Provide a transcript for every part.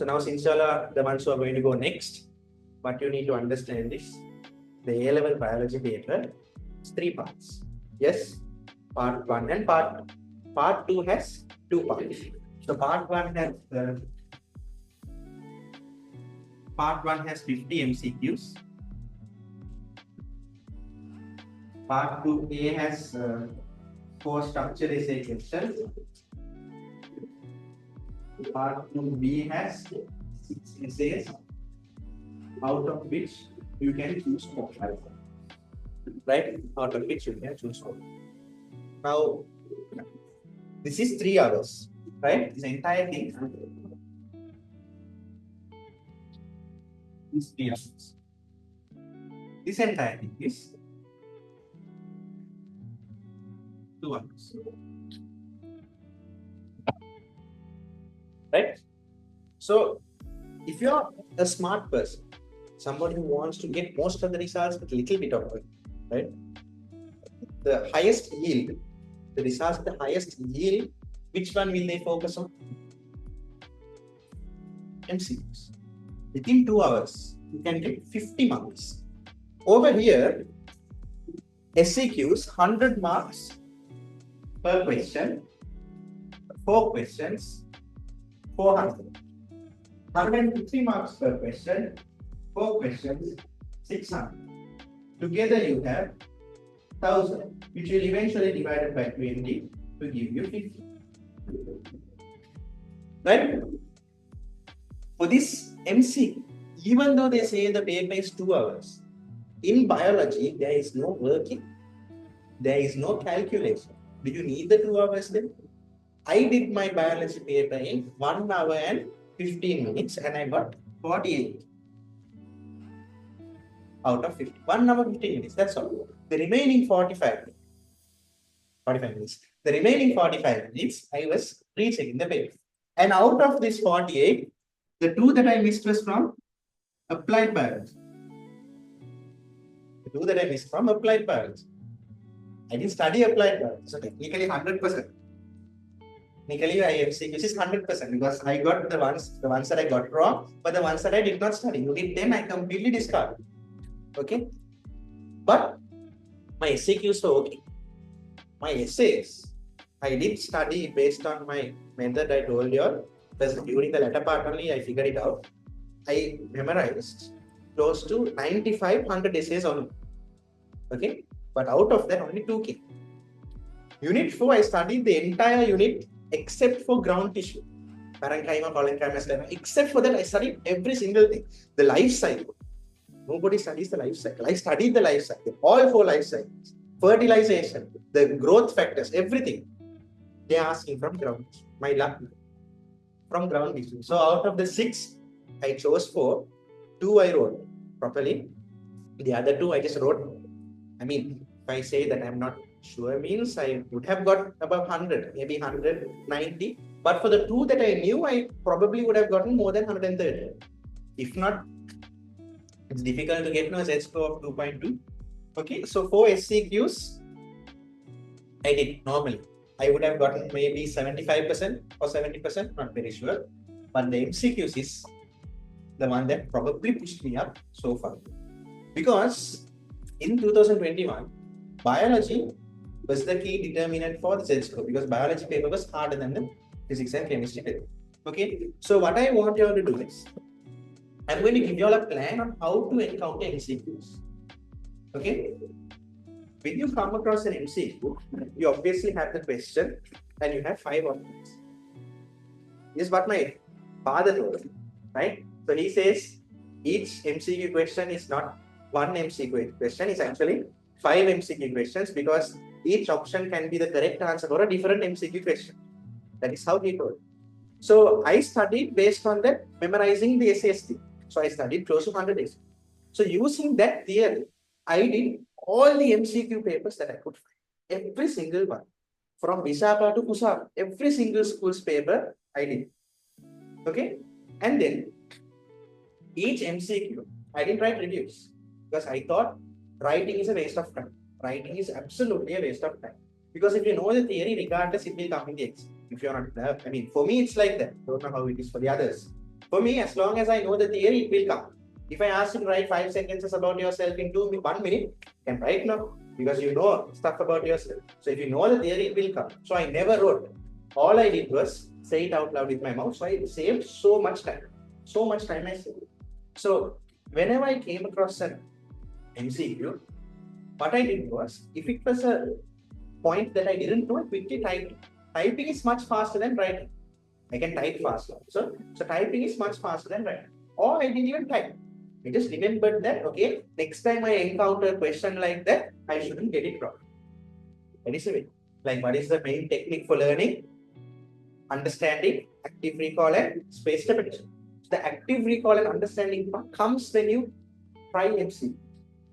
So now since you all are the ones who are going to go next, what you need to understand is the A-level biology paper is 3 parts. Yes, part 1 and part 2. Part 2 has 2 parts. So part 1 has 50 MCQs. Part 2A has 4 structure essay questions. Part 2B has 6 essays, out of which you can choose 4. Right? Out of which you can choose 4. Now, this is 3 hours, right? This entire thing is 3 hours. This entire thing is 2 hours. Right? So, if you are a smart person, somebody who wants to get most of the results with a little bit of it, right? The highest yield, the results with the highest yield, which one will they focus on? MCQs. Within 2 hours, you can get 50 marks. Over here, SCQs, 100 marks per question, 4 questions, 400. 150 marks per question, 4 questions, 600. Together you have 1000, which will eventually divide by 20 to give you 50. Right? For this MCQ, even though they say the paper is 2 hours, in biology there is no working, there is no calculation. Do you need the 2 hours then? I did my biology paper in 1 hour and 15 minutes and I got 48 out of 50. 1 hour 15 minutes, that's all. The remaining 45 minutes. The remaining 45 minutes, I was rechecking the paper. And out of this 48, the 2 that I missed was from applied biology. The 2 that I missed from applied biology. I didn't study applied biology, so technically 100%. Technically, I MCQs is 100% because I got the ones that I got wrong, but the ones that I did not study. Unit 10, I completely discarded. Okay, but my SCQs were okay. My essays, I did study based on my method I told you all. Because during the latter part only, I figured it out. I memorized close to 9,500 essays only. Okay, but out of that, only 2 came. Unit 4, I studied the entire unit except for ground tissue. Parenchyma, parenchyma, except for that, I studied every single thing. The life cycle. Nobody studies the life cycle. I studied the life cycle, all 4 life cycles. Fertilization, the growth factors, everything. They are asking from ground tissue. My luck from ground tissue. So out of the 6, I chose 4. 2 I wrote properly. The other 2 I just wrote. I mean, if I say that I'm not sure means I would have got above 100, maybe 190. But for the 2 that I knew, I probably would have gotten more than 130. If not, it's difficult to get a Z-score of 2.2. Okay, so 4 SCQs, I did normally. I would have gotten maybe 75% or 70%, not very sure. But the MCQs is the one that probably pushed me up so far. Because in 2021, biology was the key determinant for the Z-score because biology paper was harder than the physics and chemistry paper. Okay, so what I want you all to do is, I'm going to give you all a plan on how to encounter MCQs. Okay, when you come across an MCQ, you obviously have the question and you have 5 options. This is what my father told me, right? So he says each MCQ question is not one MCQ question, it's actually 5 MCQ questions because each option can be the correct answer for a different MCQ question. That is how he told. So I studied based on that, memorizing the SAST. So I studied close to 100 days. So using that theory, I did all the MCQ papers that I could find. Every single one. From Visapa to Kusapa, every single school's paper I did. Okay? And then each MCQ, I didn't write reviews because I thought writing is a waste of time. Writing is absolutely a waste of time. Because if you know the theory, regardless, it will come in the exam. If you're not, I mean, for me, it's like that. I don't know how it is for the others. For me, as long as I know the theory, it will come. If I ask you to write 5 sentences about yourself in 1 minute, you can write now because you know stuff about yourself. So if you know the theory, it will come. So I never wrote. All I did was say it out loud with my mouth. So I saved so much time. So much time I saved. So whenever I came across an MCQ, what I did was, if it was a point that I didn't know, I quickly typed. Typing is much faster than writing. I can type faster. So typing is much faster than writing. Or I didn't even type. I just remembered that, okay, next time I encounter a question like that, I shouldn't get it wrong. That is the way. Like, what is the main technique for learning? Understanding, active recall, and spaced repetition. The active recall and understanding part comes when you try MCQ.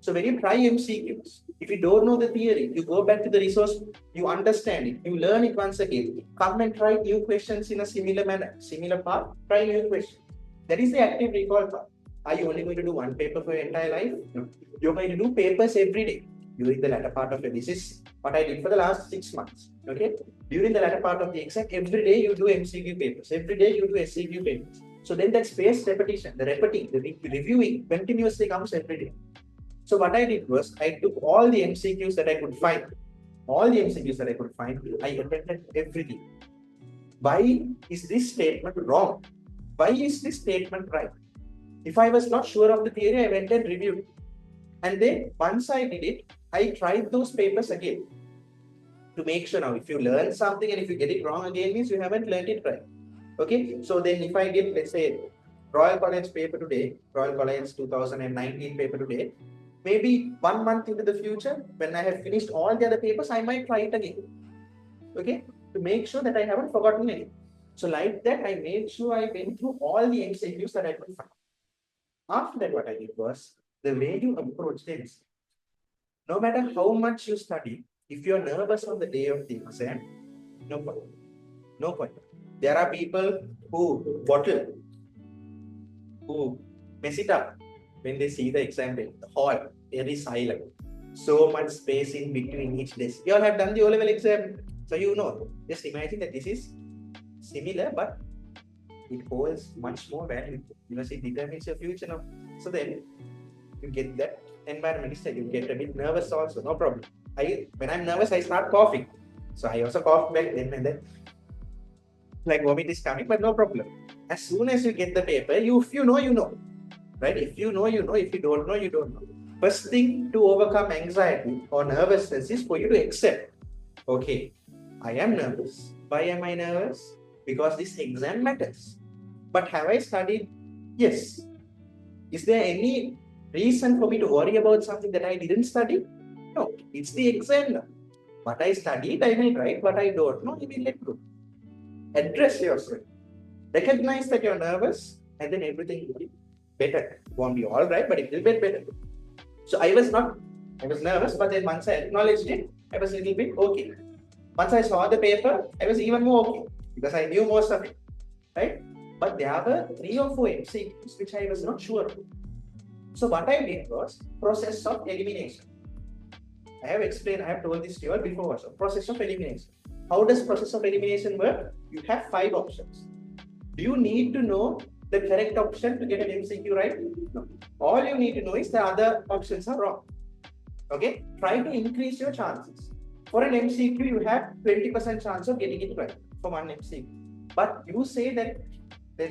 So when you try MCQs, if you don't know the theory, you go back to the resource, you understand it, you learn it once again, come and try new questions in a similar manner, similar path, try new questions. That is the active recall part. Are you only going to do one paper for your entire life? No. You're going to do papers every day during the latter part of it. This is what I did for the last 6 months. Okay. During the latter part of the exam, every day you do MCQ papers. Every day you do SCQ papers. So then that spaced repetition, the repeating, the reviewing continuously comes every day. So what I did was, I took all the MCQs that I could find. All the MCQs that I could find, I attended everything. Why is this statement wrong? Why is this statement right? If I was not sure of the theory, I went and reviewed. And then once I did it, I tried those papers again to make sure. Now, if you learn something and if you get it wrong again, means you haven't learned it right. Okay, so then if I get, let's say, Royal College paper today, Royal College 2019 paper today, maybe 1 month into the future, when I have finished all the other papers, I might try it again. Okay, to make sure that I haven't forgotten anything. So like that, I made sure I went through all the MCQs that I could find. After that, what I did was, the way you approach this, no matter how much you study, if you're nervous on the day of the exam, no point. No point. There are people who bottle, who mess it up when they see the exam day. The hall, very silent. So much space in between each desk. You all have done the O-level exam, so you know. Just imagine that this is similar, but it holds much more value because it determines your future now. So then you get that environment instead. You get a bit nervous also, no problem. When I'm nervous, I start coughing. So I also cough back then and then. Like vomit is coming, but no problem. As soon as you get the paper, if you know, you know. Right? If you know, you know. If you don't know, you don't know. First thing to overcome anxiety or nervousness is for you to accept. Okay, I am nervous. Why am I nervous? Because this exam matters. But have I studied? Yes. Is there any reason for me to worry about something that I didn't study? No, it's the exam now. What I studied, I will write. What I don't know, I will let go. Address yourself. Recognize that you're nervous, and then everything will be better. It won't be all right, but it will be better. So I was nervous, but then once I acknowledged it, I was a little bit okay. Once I saw the paper, I was even more okay because I knew most of it, right? But there were 3 or 4 MCQs which I was not sure of. So what I did was process of elimination. I have told this to you all before also. Process of elimination. How does process of elimination work? You have 5 options. Do you need to know the correct option to get an MCQ right? No. All you need to know is the other options are wrong. Okay? Try to increase your chances. For an MCQ, you have 20% chance of getting it right for one MCQ. But you say that,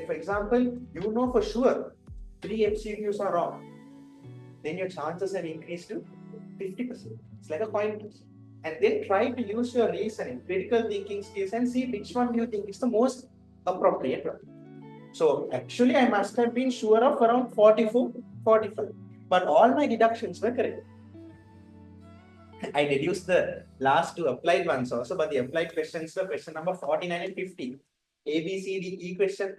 for example, you know for sure 3 MCQs are wrong. Then your chances have increased to 50%. It's like a coin toss. And then try to use your reasoning, critical thinking skills and see which one you think is the most appropriate one. So actually, I must have been sure of around 44, 45. But all my deductions were correct. I deduced the last 2 applied ones also, but the applied questions were question number 49 and 50. A, B, C, D, E question,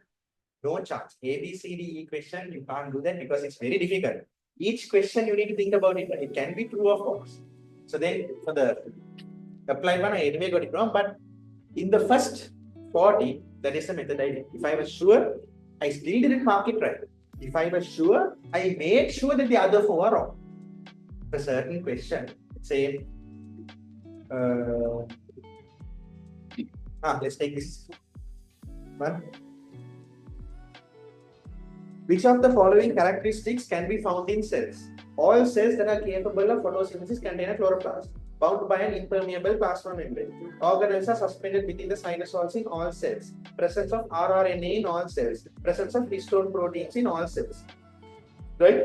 no chance. A, B, C, D, E question, you can't do that because it's very difficult. Each question you need to think about it. It can be true or false. So then for the applied one, I anyway got it wrong. But in the first 40, that is the method I did. If I was sure, I still didn't mark it right. If I was sure, I made sure that the other 4 are wrong. For certain question, say, let's take this one. Which of the following characteristics can be found in cells? All cells that are capable of photosynthesis contain a chloroplast bound by an impermeable plasma membrane. Organelles are suspended within the cytosols in all cells. Presence of rRNA in all cells. Presence of histone proteins in all cells. Right?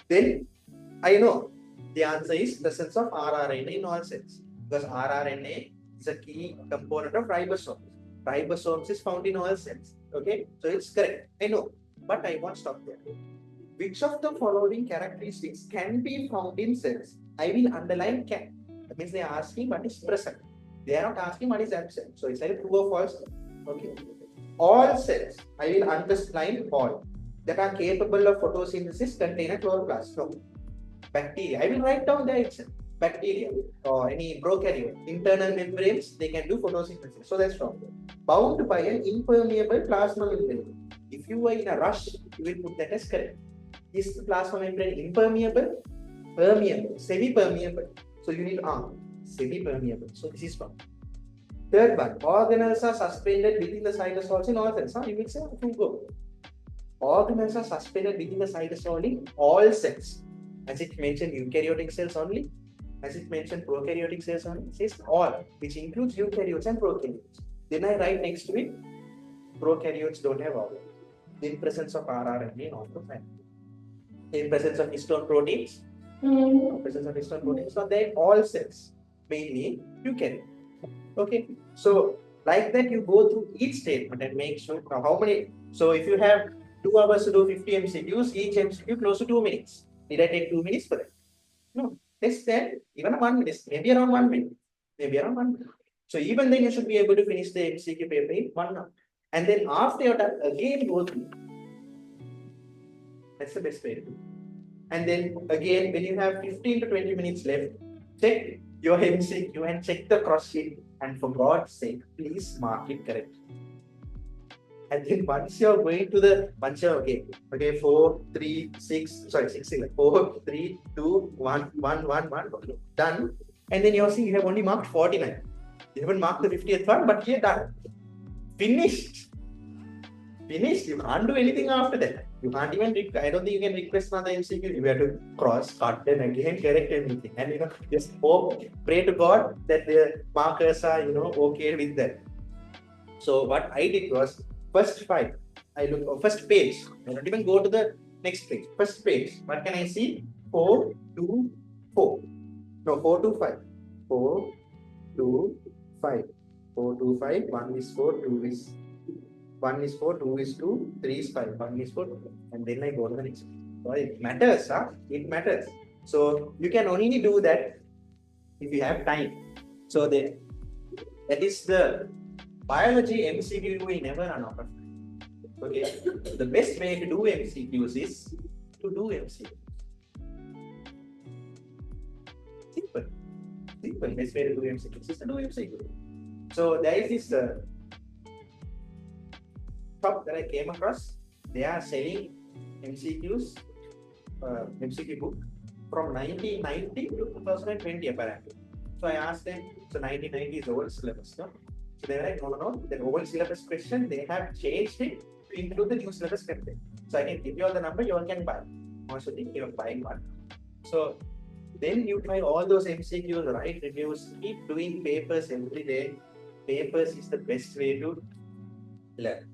Then I know the answer is presence of rRNA in all cells, because rRNA is a key component of ribosomes. Ribosomes is found in all cells. Okay, so it's correct. I know, but I won't stop there. Which of the following characteristics can be found in cells? I will underline can. That means they are asking what is present. They are not asking what is absent. So it's like true or false. Okay. All cells, I will underline all, that are capable of photosynthesis contain a chloroplast. No. Bacteria, I will write down there itself. Bacteria or any prokaryote, internal membranes, they can do photosynthesis. So that's wrong. Bound by an impermeable plasma membrane. If you were in a rush, you will put that as correct. Is the plasma membrane impermeable? Permeable, semi-permeable. So you need semi-permeable. So this is wrong. Third one, organelles are suspended within the cytosols in all cells. You will say, go. Organelles are suspended within the cytosol in all cells. As it mentioned eukaryotic cells only, as it mentioned prokaryotic cells only, it says all, which includes eukaryotes and prokaryotes. Then I write next to it, prokaryotes don't have organelles. In presence of rRNA in all the family. In presence of histone proteins, so they all cells, mainly eukaryote. Okay, so like that you go through each statement and make sure how many. So if you have 2 hours to do 50 MCQs, each MCQ close to 2 minutes. Did I take 2 minutes for that? No. Less than even 1 minute, maybe around 1 minute. Maybe around 1 minute. So even then you should be able to finish the MCQ paper in 1 hour. And then after you're done, again go through. That's the best way to do. And then again, when you have 15 to 20 minutes left, check your MCQ and check the cross sheet. And for God's sake, please mark it correct. And then once you're going to the okay, 4, 3, 6, 4, 3, 2, 1, 1, 1, 1, okay, done. And then you're seeing you have only marked 49. You haven't marked the 50th one, but you're done. Finished. Finished. You can't do anything after that. You can't even, I don't think you can request another MCQ. You have to cross, cut, and again correct everything. And just hope, pray to God that the markers are, okay with that. So what I did was, first 5, I look first page. I don't even go to the next page. First page, what can I see? 4, 2, 4. No, 4, 2, 5. 4, 2, 5. 4, 2, 5. 1 is 4, 2 is 1 is 4, 2 is 2, 3 is 5, 1 is 4, and then I go to the next. So it matters, It matters. So you can only do that if you have time. So that is the biology MCQ you will never run out of time. Okay. The best way to do MCQs is to do MCQs. Simple. Best way to do MCQs is to do MCQs. So there is this shop that I came across. They are selling MCQs, MCQ book from 1990 to 2020 apparently. So I asked them, so 1990 is old syllabus, no? So they were like, no, the old syllabus question, they have changed it to include the new syllabus content. So I can give you all the number, you all can buy. Also think you're buying one. So then you try all those MCQs, write reviews, keep doing papers every day. Papers is the best way to learn.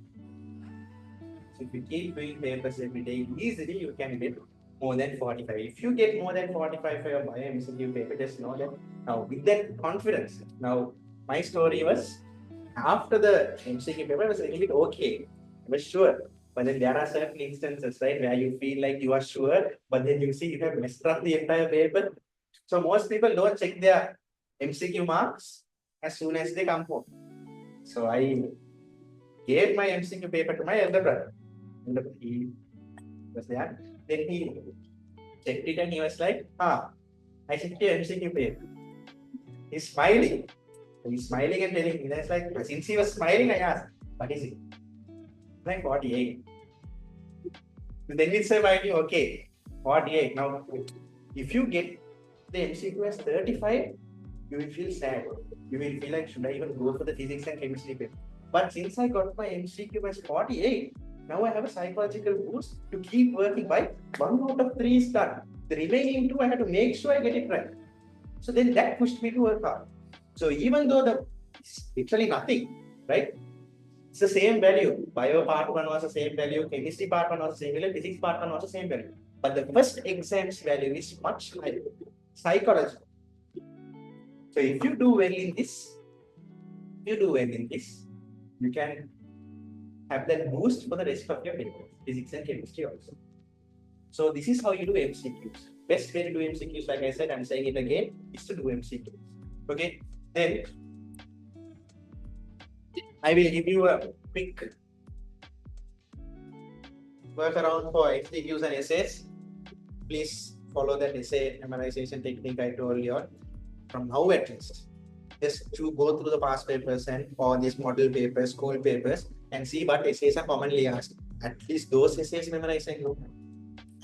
So if you keep doing papers every day, easily you can get more than 45. If you get more than 45 for your bio MCQ paper, just know that now with that confidence. Now my story was after the MCQ paper, I was a little bit okay. I was sure. But then there are certain instances, right, where you feel like you are sure, but then you see you have messed up the entire paper. So most people don't check their MCQ marks as soon as they come home. So I gave my MCQ paper to my elder brother. He was there. Then he checked it and he was like, I checked your MCQ paper. He's smiling. He's smiling and telling me. That's like, since he was smiling, I asked, what is it? Like 48. Then it's like, okay, 48. Now, if you get the MCQ as 35, you will feel sad. You will feel like, should I even go for the physics and chemistry paper? But since I got my MCQ as 48, Now I have a psychological boost to keep working by 1 out of 3 is done. The remaining 2, I have to make sure I get it right. So then that pushed me to work hard. So even though it's literally nothing, right? It's the same value. Bio part 1 was the same value, chemistry part 1 was the same value, physics part 1 was the same value. But the first exam's value is much higher. Psychology. So if you do well in this, you can have that boost for the rest of your papers, physics and chemistry also. So this is how you do MCQs. Best way to do MCQs, like I said, I'm saying it again, is to do MCQs. Okay, then I will give you a quick workaround for MCQs and essays. Please follow that essay memorization technique I told you on. From now at least, just to go through the past papers and all these model papers, school papers, and see what essays are commonly asked. At least those essays memorizing.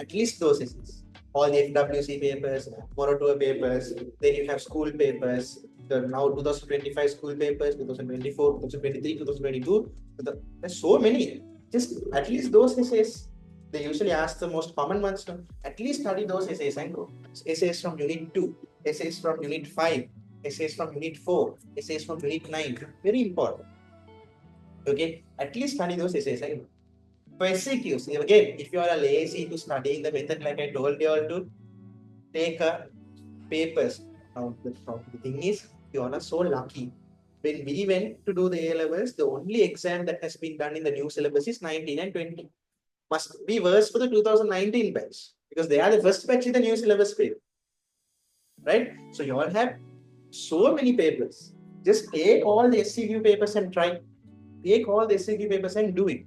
At least those essays. All the FWC papers, Morotua papers, then you have school papers, the now 2025 school papers, 2024, 2023, 2022. There's so many. Just at least those essays. They usually ask the most common ones. At least study those essays and go. Essays from Unit 2, essays from Unit 5, essays from Unit 4, essays from Unit 9. Very important. Okay, at least study those essays and go. For MCQs, again, if you are lazy to study the method, like I told you all to, take papers. Now, the thing is, you are so lucky. When we went to do the A-levels, the only exam that has been done in the new syllabus is 19 and 20. Must be worse for the 2019 batch, because they are the first batch in the new syllabus paper. Right? So you all have so many papers. Just take all the SCQ papers and try. Take all the SCQ papers and do it.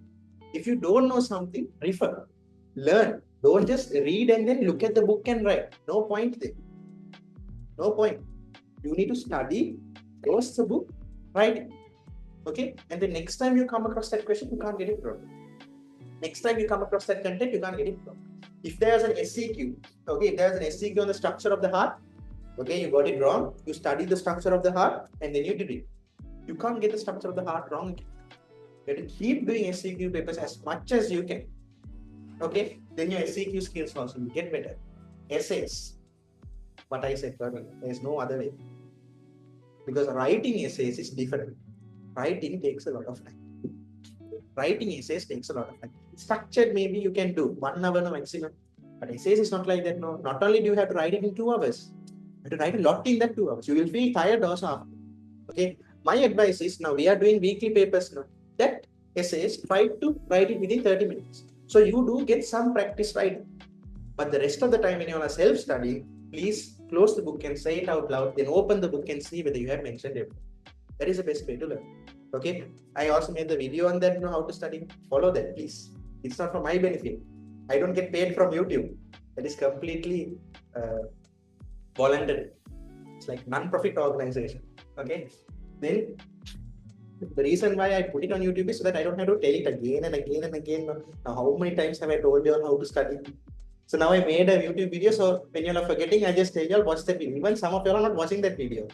If you don't know something, refer, learn. Don't just read and then look at the book and write. No point there. No point. You need to study, close the book, write it. Okay? And the next time you come across that question, you can't get it wrong. Next time you come across that content, you can't get it wrong. If there's an SCQ, okay, if there's an SCQ on the structure of the heart, okay, you got it wrong. You studied the structure of the heart and then you did it. You can't get the structure of the heart wrong. You have to keep doing SCQ papers as much as you can. Okay, then your SCQ skills also will get better. Essays, what I said earlier, there is no other way. Because writing essays is different. Writing takes a lot of time. Writing essays takes a lot of time. Structured, maybe you can do 1 hour no maximum. But essays is not like that. No, not only do you have to write it in 2 hours, you have to write a lot in that 2 hours. You will feel tired also after. Okay, my advice is, now we are doing weekly papers now. That essays, try to write it within 30 minutes. So you do get some practice writing. But the rest of the time when you are self-studying, please close the book and say it out loud, then open the book and see whether you have mentioned it. That is the best way to learn. Okay, I also made the video on that, how to study. Follow that, please. It's not for my benefit. I don't get paid from YouTube. That is completely voluntary. It's like non-profit organization. Okay, then the reason why I put it on YouTube is so that I don't have to tell it again and again and again. Now, how many times have I told you all how to study? So now I made a YouTube video. So when you're forgetting, I just tell you all watch that video. Even some of you are not watching that video.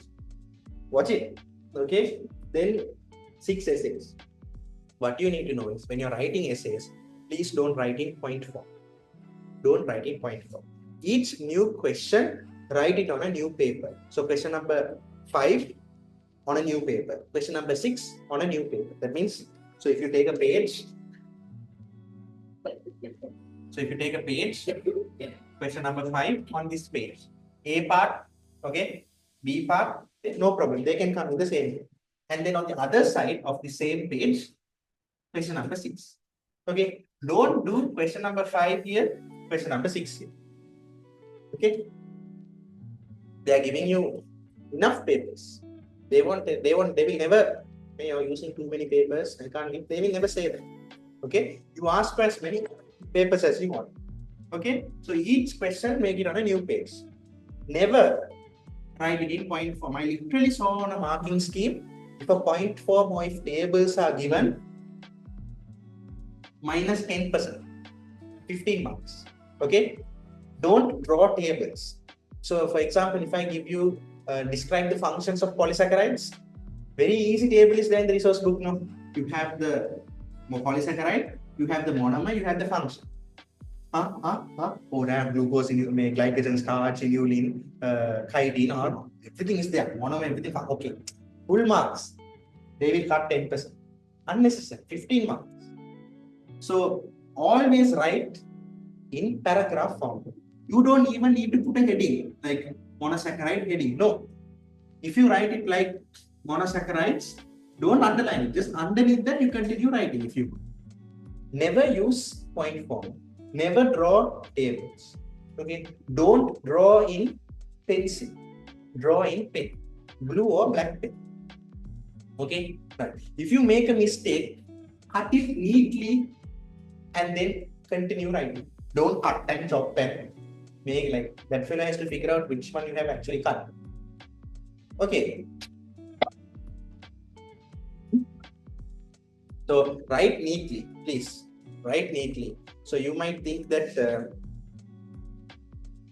Watch it. Okay. Then 6 essays. What you need to know is when you're writing essays, please don't write in point form. Don't write in point form. Each new question, write it on a new paper. So question number 5 on a new paper. Question number 6 on a new paper. That means, so if you take a page, question number 5 on this page. A part, okay, B part, no problem. They can come in the same way. And then on the other side of the same page, question number 6. Okay, don't do question number 5 here, question number 6 here. Okay, they are giving you enough papers. They will never, you're using too many papers, they will never say that. Okay, you ask for as many papers as you want. Okay, so each question make it on a new page. Never write it in point form. I literally saw on a marking scheme, if a point form or if tables are given, minus 10%, 15 marks. Okay, don't draw tables. So for example, if I give you describe the functions of polysaccharides, very easy table is there in the resource book now. You have the polysaccharide, You have the monomer, you have the function. Oh, damn, glucose, glycogen, starch, inulin, chitin, or everything is there. Monomer, everything. Okay. Full marks. They will cut 10%. Unnecessary. 15 marks. So always write in paragraph form. You don't even need to put a heading like monosaccharide heading. No. If you write it like monosaccharides, don't underline it. Just underneath that, you continue writing if you never use point form. Never draw tables. Okay. Don't draw in pencil. Draw in pen. Blue or black pen. Okay. Right. If you make a mistake, cut it neatly and then continue writing. Don't cut and chop pen. Make like that fellow has to figure out which one you have actually cut. Okay. So write neatly, please. Write neatly. So you might think that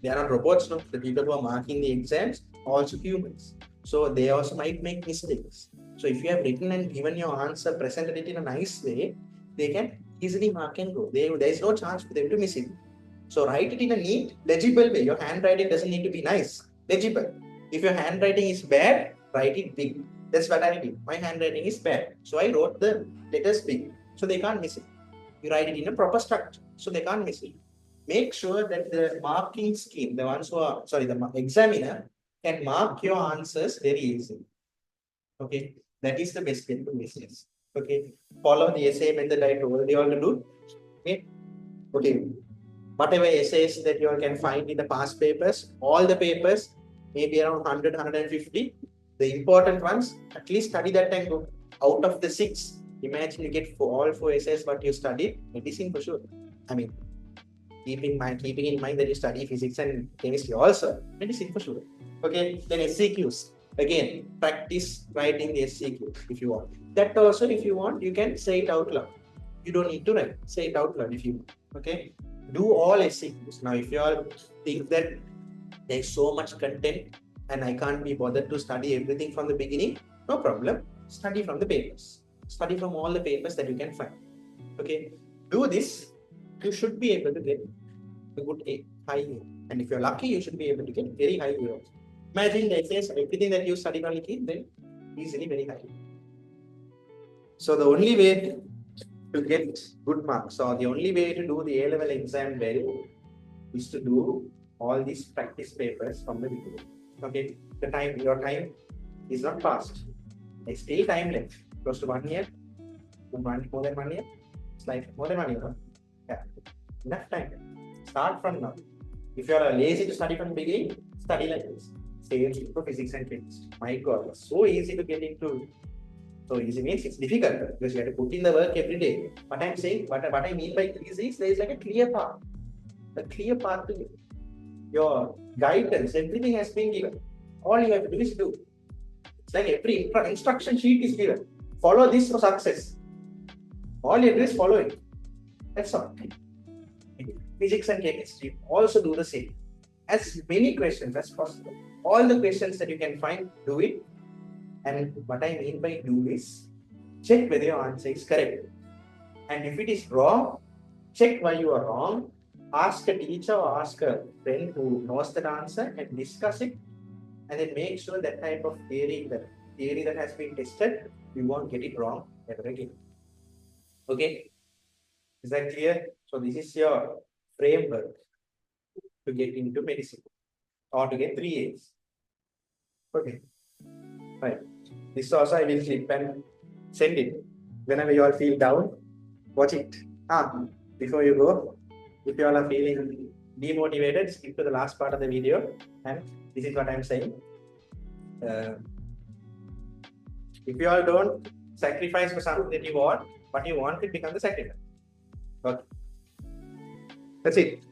they are not robots, no? The people who are marking the exams are also humans. So they also might make mistakes. So if you have written and given your answer, presented it in a nice way, they can easily mark and go. There is no chance for them to miss it. So write it in a neat, legible way. Your handwriting doesn't need to be nice, legible. If your handwriting is bad, write it big. That's what I did. My handwriting is bad. So I wrote the letters big. So they can't miss it. You write it in a proper structure. So they can't miss it. Make sure that the marking scheme, the ones who are, sorry, the examiner can mark your answers very easily. Okay. That is the best way to miss this. Okay. Follow the essay method I told you all to do. Okay. Okay. Whatever essays that you all can find in the past papers, all the papers, maybe around 100, 150. The important ones, at least study that and go. Out of the 6, imagine you get all 4 essays what you studied, medicine for sure. I mean, keeping in mind that you study physics and chemistry also, medicine for sure. Okay, then MCQs. Again, practice writing the MCQs if you want. That also, if you want, you can say it out loud. You don't need to write. Say it out loud if you want. Okay. Do all MCQs. Now, if you all think that there's so much content and I can't be bothered to study everything from the beginning, no problem. Study from the papers. Study from all the papers that you can find. Okay. Do this. You should be able to get a good high A. And if you're lucky, you should be able to get very high A. Imagine the essays, everything that you studied on key, then easily very high. So the only way to get good marks or the only way to do the A-level exam well is to do all these practice papers from the beginning. Okay, your time is not past. There's still time left. Close to 1 year, more than 1 year. It's like more than 1 year. Yeah, enough time. Start from now. If you are lazy to study from the beginning, study like this. Same for physics and chemistry. My God, it's so easy to get into. So easy means it's difficult because you have to put in the work every day. What I'm saying, what I mean by easy is there is like a clear path. A clear path to your guidance, everything has been given. All you have to do is do. It's like every instruction sheet is given. Follow this for success. All you have to do is follow it. That's all. Physics and chemistry also do the same. As many questions as possible. All the questions that you can find, do it. And what I mean by do is, check whether your answer is correct. And if it is wrong, check why you are wrong. Ask a teacher or ask a friend who knows that answer and discuss it. And then make sure that type of theory that has been tested, you won't get it wrong ever again. Okay? Is that clear? So this is your framework to get into medicine or to get 3 A's. Okay. Right. This also I will clip and send it. Whenever you all feel down, watch it. Before you go, if you all are feeling demotivated, skip to the last part of the video. And this is what I'm saying. If you all don't sacrifice for something that you want, what you want will become the sacrifice. Okay. That's it.